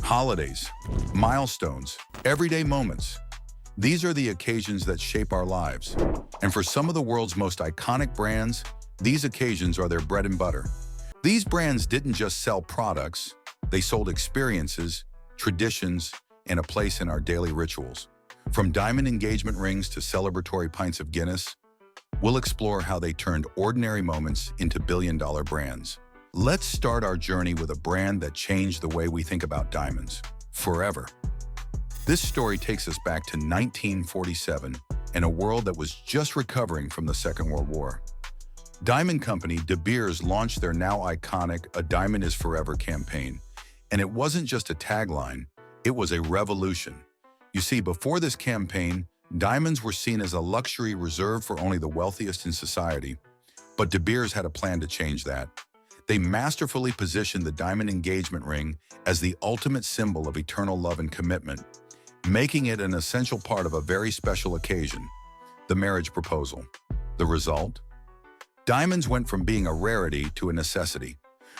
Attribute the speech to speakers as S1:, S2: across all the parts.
S1: Holidays, milestones, everyday moments. These are the occasions that shape our lives. And for some of the world's most iconic brands, these occasions are their bread and butter. These brands didn't just sell products, they sold experiences, traditions, and a place in our daily rituals. From diamond engagement rings to celebratory pints of Guinness, we'll explore how they turned ordinary moments into billion-dollar brands. Let's start our journey with a brand that changed the way we think about diamonds, forever. This story takes us back to 1947 in a world that was just recovering from the Second World War. Diamond company De Beers launched their now iconic "A Diamond is Forever" campaign. And it wasn't just a tagline, it was a revolution. You see, before this campaign, diamonds were seen as a luxury reserved for only the wealthiest in society. But De Beers had a plan to change that. They masterfully positioned the diamond engagement ring as the ultimate symbol of eternal love and commitment, making it an essential part of a very special occasion, the marriage proposal. The result? Diamonds went from being a rarity to a necessity.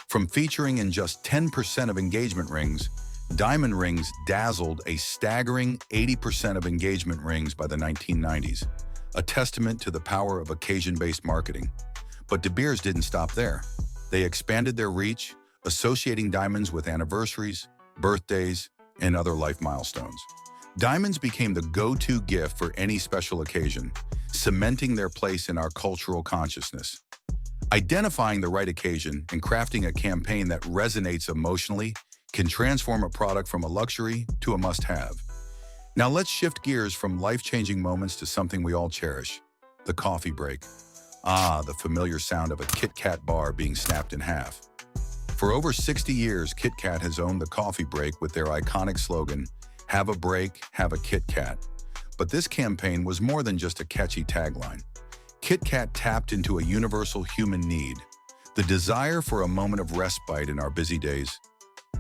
S1: From featuring in just 10% of engagement rings, diamond rings dazzled a staggering 80% of engagement rings by the 1990s, a testament to the power of occasion-based marketing. But De Beers didn't stop there. They expanded their reach, associating diamonds with anniversaries, birthdays, and other life milestones. Diamonds became the go-to gift for any special occasion, cementing their place in our cultural consciousness. Identifying the right occasion and crafting a campaign that resonates emotionally can transform a product from a luxury to a must-have. Now let's shift gears from life-changing moments to something we all cherish, the coffee break. Ah, the familiar sound of a KitKat bar being snapped in half. For over 60 years, KitKat has owned the coffee break with their iconic slogan, "Have a break, have a KitKat." But this campaign was more than just a catchy tagline. KitKat tapped into a universal human need, the desire for a moment of respite in our busy days.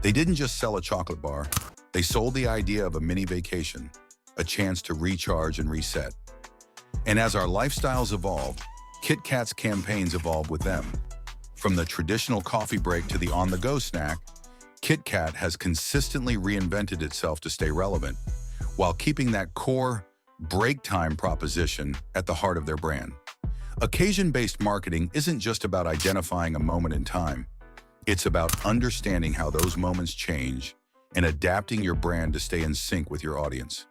S1: They didn't just sell a chocolate bar, they sold the idea of a mini vacation, a chance to recharge and reset. And as our lifestyles evolved, KitKat's campaigns evolved with them. From the traditional coffee break to the on-the-go snack, KitKat has consistently reinvented itself to stay relevant, while keeping that core break time proposition at the heart of their brand. Occasion-based marketing isn't just about identifying a moment in time. It's about understanding how those moments change and adapting your brand to stay in sync with your audience.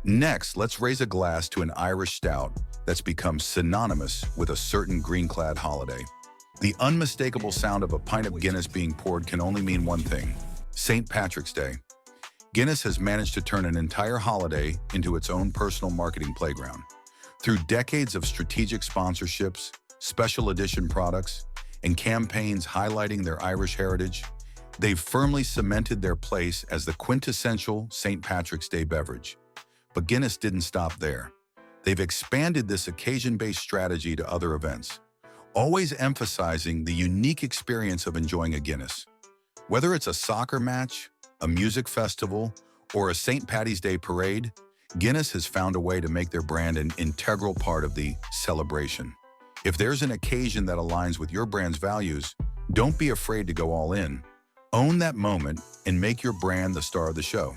S1: Next, let's raise a glass to an Irish stout that's become synonymous with a certain green-clad holiday. The unmistakable sound of a pint of Guinness being poured can only mean one thing: St. Patrick's Day. Guinness has managed to turn an entire holiday into its own personal marketing playground. Through decades of strategic sponsorships, special edition products, and campaigns highlighting their Irish heritage, they've firmly cemented their place as the quintessential St. Patrick's Day beverage. But Guinness didn't stop there. They've expanded this occasion-based strategy to other events, always emphasizing the unique experience of enjoying a Guinness. Whether it's a soccer match, a music festival, or a St. Paddy's Day parade, Guinness has found a way to make their brand an integral part of the celebration. If there's an occasion that aligns with your brand's values, don't be afraid to go all in. Own that moment and make your brand the star of the show.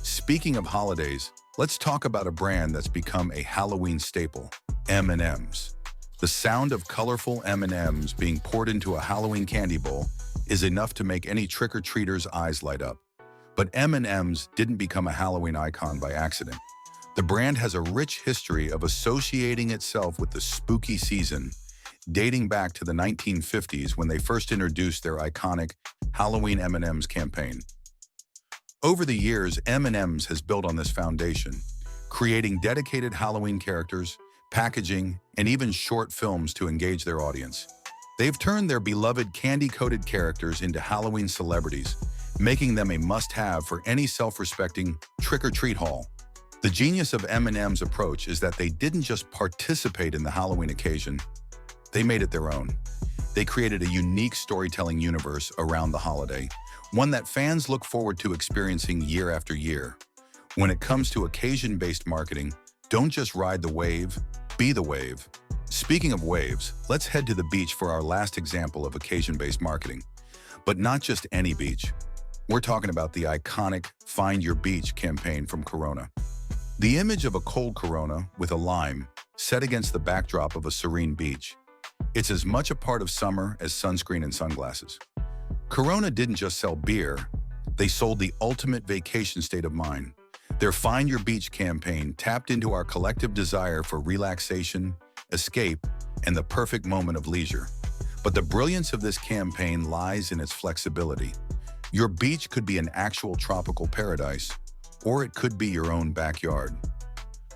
S1: Speaking of holidays, let's talk about a brand that's become a Halloween staple, M&M's. The sound of colorful M&M's being poured into a Halloween candy bowl is enough to make any trick-or-treater's eyes light up. But M&M's didn't become a Halloween icon by accident. The brand has a rich history of associating itself with the spooky season, dating back to the 1950s when they first introduced their iconic Halloween M&M's campaign. Over the years, M&M's has built on this foundation, creating dedicated Halloween characters, packaging, and even short films to engage their audience. They've turned their beloved candy-coated characters into Halloween celebrities, making them a must-have for any self-respecting trick-or-treat haul. The genius of M&M's approach is that they didn't just participate in the Halloween occasion, they made it their own. They created a unique storytelling universe around the holiday, one that fans look forward to experiencing year after year. When it comes to occasion-based marketing, don't just ride the wave, be the wave. Speaking of waves, let's head to the beach for our last example of occasion-based marketing. But not just any beach. We're talking about the iconic Find Your Beach campaign from Corona. The image of a cold Corona with a lime set against the backdrop of a serene beach. It's as much a part of summer as sunscreen and sunglasses. Corona didn't just sell beer, they sold the ultimate vacation state of mind. Their Find Your Beach campaign tapped into our collective desire for relaxation, escape, and the perfect moment of leisure. But the brilliance of this campaign lies in its flexibility. Your beach could be an actual tropical paradise, or it could be your own backyard.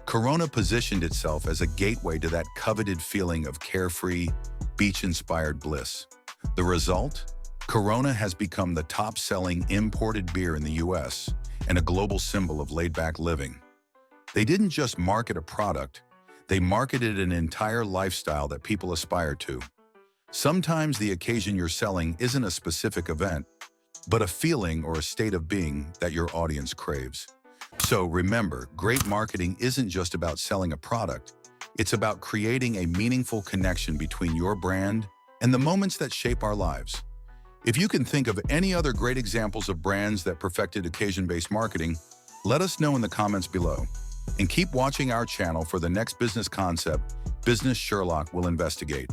S1: Corona positioned itself as a gateway to that coveted feeling of carefree, beach-inspired bliss. The result? Corona has become the top-selling imported beer in the US and a global symbol of laid-back living. They didn't just market a product, they marketed an entire lifestyle that people aspire to. Sometimes the occasion you're selling isn't a specific event, but a feeling or a state of being that your audience craves. So remember, great marketing isn't just about selling a product, it's about creating a meaningful connection between your brand and the moments that shape our lives. If you can think of any other great examples of brands that perfected occasion-based marketing, let us know in the comments below. And keep watching our channel for the next business concept Business Sherlock will investigate.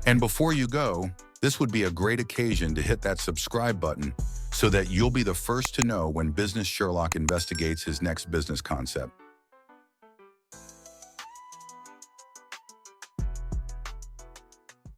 S1: And before you go, this would be a great occasion to hit that subscribe button so that you'll be the first to know when Business Sherlock investigates his next business concept.